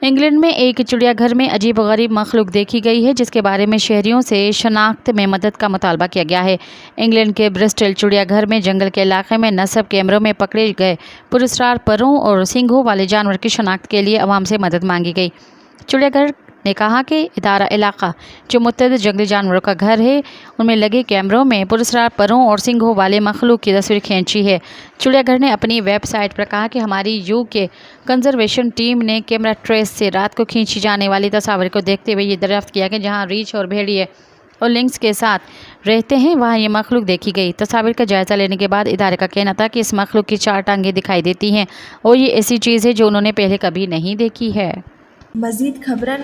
England میں ایک چڑیا گھر میں عجیب و غریب مخلوق دیکھی گئی ہے جس کے بارے میں شہریوں سے شناخت میں مدد کا مطالبہ کیا گیا ہے۔ انگلینڈ کے برسٹل چڑیا گھر میں جنگل کے علاقے میں نصب کیمروں میں پکڑے گئے پراسرار پروں اور سینگوں والے جانور کی شناخت کے لیے عوام سے مدد مانگی گئی۔ چڑیا گھر نے کہا کہ ادارہ علاقہ جو متعدد جنگلی جانوروں کا گھر ہے ان میں لگے کیمروں میں پراسرار پروں اور سینگوں والے مخلوق کی تصویر کھینچی ہے۔ چڑیا گھر نے اپنی ویب سائٹ پر کہا کہ ہماری UK کنزرویشن ٹیم نے کیمرہ ٹریس سے رات کو کھینچی جانے والی تصاویر کو دیکھتے ہوئے یہ دریافت کیا کہ جہاں ریچھ اور بھیڑیے اور لنکس کے ساتھ رہتے ہیں وہاں یہ مخلوق دیکھی گئی۔ تصاویر کا جائزہ لینے کے بعد ادارے کا کہنا تھا کہ اس مخلوق کی 4 ٹانگیں دکھائی دیتی ہیں اور یہ ایسی چیز ہے جو انہوں نے پہلے کبھی نہیں دیکھی ہے۔ مزید خبرن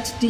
HD।